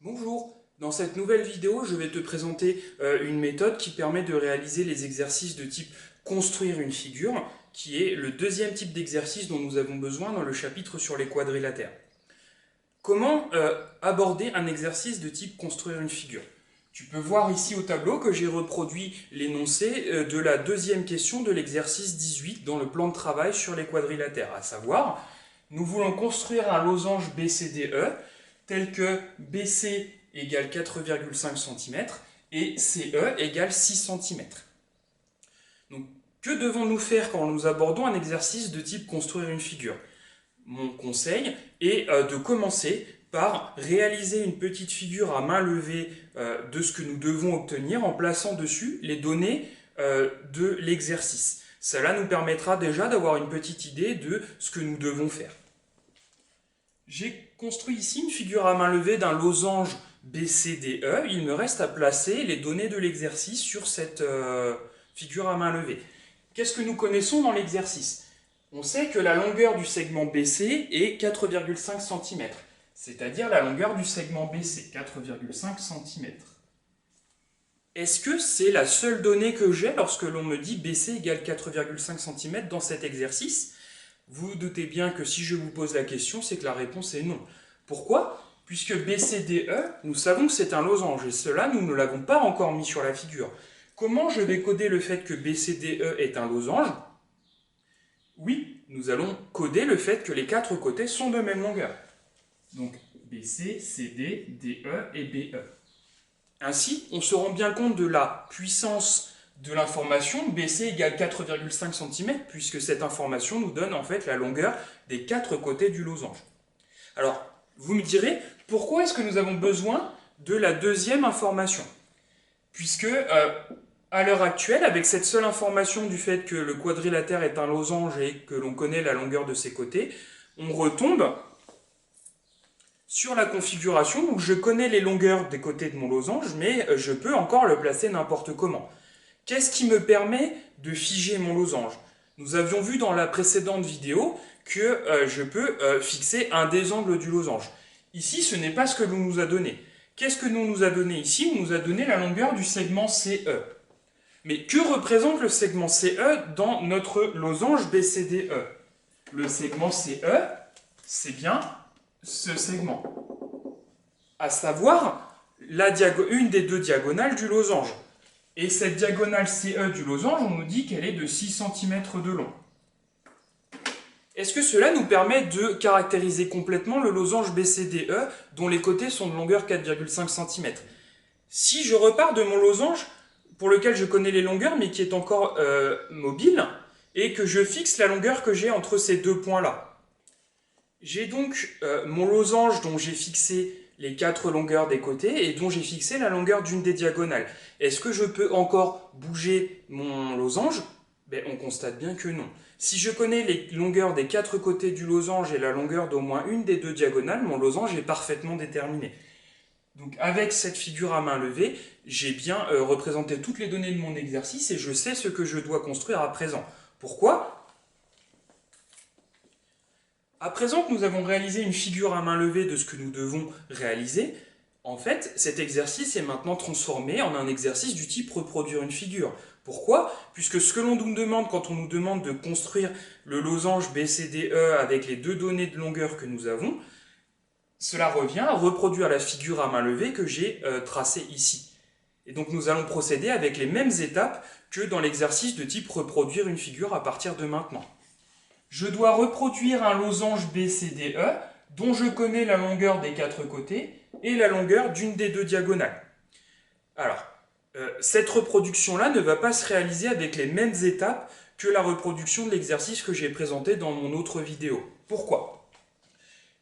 Bonjour, dans cette nouvelle vidéo, je vais te présenter une méthode qui permet de réaliser les exercices de type construire une figure, qui est le deuxième type d'exercice dont nous avons besoin dans le chapitre sur les quadrilatères. Comment aborder un exercice de type construire une figure? Tu peux voir ici au tableau que j'ai reproduit l'énoncé de la deuxième question de l'exercice 18 dans le plan de travail sur les quadrilatères, à savoir, nous voulons construire un losange BCDE tel que BC égale 4,5 cm et CE égale 6 cm. Donc, que devons-nous faire quand nous abordons un exercice de type construire une figure? Mon conseil est de commencer par réaliser une petite figure à main levée de ce que nous devons obtenir en plaçant dessus les données de l'exercice. Cela nous permettra déjà d'avoir une petite idée de ce que nous devons faire. J'ai construit ici une figure à main levée d'un losange BCDE. Il me reste à placer les données de l'exercice sur cette figure à main levée. Qu'est-ce que nous connaissons dans l'exercice? On sait que la longueur du segment BC est 4,5 cm, c'est-à-dire la longueur du segment BC, 4,5 cm. Est-ce que c'est la seule donnée que j'ai lorsque l'on me dit BC égale 4,5 cm dans cet exercice? Vous vous doutez bien que si je vous pose la question, c'est que la réponse est non. Pourquoi? Puisque BCDE, nous savons que c'est un losange, et cela, nous ne l'avons pas encore mis sur la figure. Comment je vais coder le fait que BCDE est un losange? Oui, nous allons coder le fait que les quatre côtés sont de même longueur. Donc BC, CD, DE et BE. Ainsi, on se rend bien compte de la puissance de l'information BC égale 4,5 cm, puisque cette information nous donne en fait la longueur des quatre côtés du losange. Alors, vous me direz, pourquoi est-ce que nous avons besoin de la deuxième information? Puisque, à l'heure actuelle, avec cette seule information du fait que le quadrilatère est un losange et que l'on connaît la longueur de ses côtés, on retombe sur la configuration où je connais les longueurs des côtés de mon losange, mais je peux encore le placer n'importe comment. Qu'est-ce qui me permet de figer mon losange? Nous avions vu dans la précédente vidéo que je peux fixer un des angles du losange. Ici, ce n'est pas ce que l'on nous a donné. Qu'est-ce que l'on nous a donné ici? On nous a donné la longueur du segment CE. Mais que représente le segment CE dans notre losange BCDE? Le segment CE, c'est bien ce segment, à savoir une des deux diagonales du losange. Et cette diagonale CE du losange, on nous dit qu'elle est de 6 cm de long. Est-ce que cela nous permet de caractériser complètement le losange BCDE dont les côtés sont de longueur 4,5 cm? Si je repars de mon losange, pour lequel je connais les longueurs mais qui est encore mobile, et que je fixe la longueur que j'ai entre ces deux points-là, j'ai donc mon losange dont j'ai fixé les quatre longueurs des côtés et dont j'ai fixé la longueur d'une des diagonales. Est-ce que je peux encore bouger mon losange? On constate bien que non. Si je connais les longueurs des quatre côtés du losange et la longueur d'au moins une des deux diagonales, mon losange est parfaitement déterminé. Donc avec cette figure à main levée, j'ai bien représenté toutes les données de mon exercice et je sais ce que je dois construire à présent. Pourquoi? À présent que nous avons réalisé une figure à main levée de ce que nous devons réaliser, en fait, cet exercice est maintenant transformé en un exercice du type reproduire une figure. Pourquoi? Puisque ce que l'on nous demande quand on nous demande de construire le losange BCDE avec les deux données de longueur que nous avons, cela revient à reproduire la figure à main levée que j'ai tracée ici. Et donc nous allons procéder avec les mêmes étapes que dans l'exercice de type reproduire une figure à partir de maintenant. Je dois reproduire un losange BCDE dont je connais la longueur des quatre côtés et la longueur d'une des deux diagonales. Alors, cette reproduction-là ne va pas se réaliser avec les mêmes étapes que la reproduction de l'exercice que j'ai présenté dans mon autre vidéo. Pourquoi?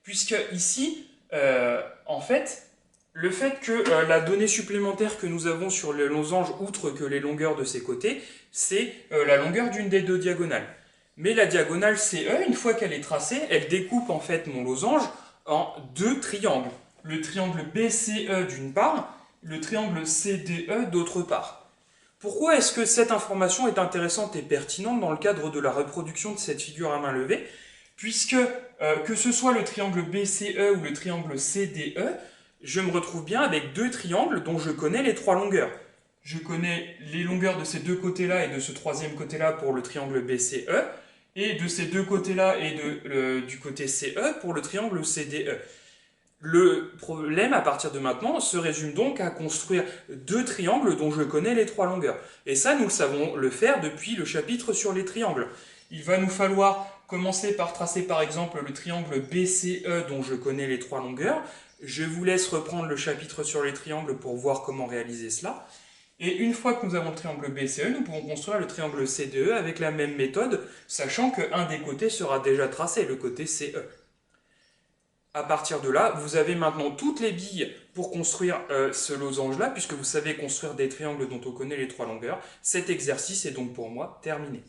Puisque ici, en fait, le fait que la donnée supplémentaire que nous avons sur le losange, outre que les longueurs de ses côtés, c'est la longueur d'une des deux diagonales. Mais la diagonale CE, une fois qu'elle est tracée, elle découpe en fait mon losange en deux triangles. Le triangle BCE d'une part, le triangle CDE d'autre part. Pourquoi est-ce que cette information est intéressante et pertinente dans le cadre de la reproduction de cette figure à main levée? Puisque, que ce soit le triangle BCE ou le triangle CDE, je me retrouve bien avec deux triangles dont je connais les trois longueurs. Je connais les longueurs de ces deux côtés-là et de ce troisième côté-là pour le triangle BCE, et de ces deux côtés-là et du côté CE pour le triangle CDE. Le problème à partir de maintenant se résume donc à construire deux triangles dont je connais les trois longueurs. Et ça, nous le savons le faire depuis le chapitre sur les triangles. Il va nous falloir commencer par tracer par exemple le triangle BCE dont je connais les trois longueurs. Je vous laisse reprendre le chapitre sur les triangles pour voir comment réaliser cela. Et une fois que nous avons le triangle BCE, nous pouvons construire le triangle CDE avec la même méthode, sachant qu'un des côtés sera déjà tracé, le côté CE. À partir de là, vous avez maintenant toutes les billes pour construire ce losange-là, puisque vous savez construire des triangles dont on connaît les trois longueurs. Cet exercice est donc pour moi terminé.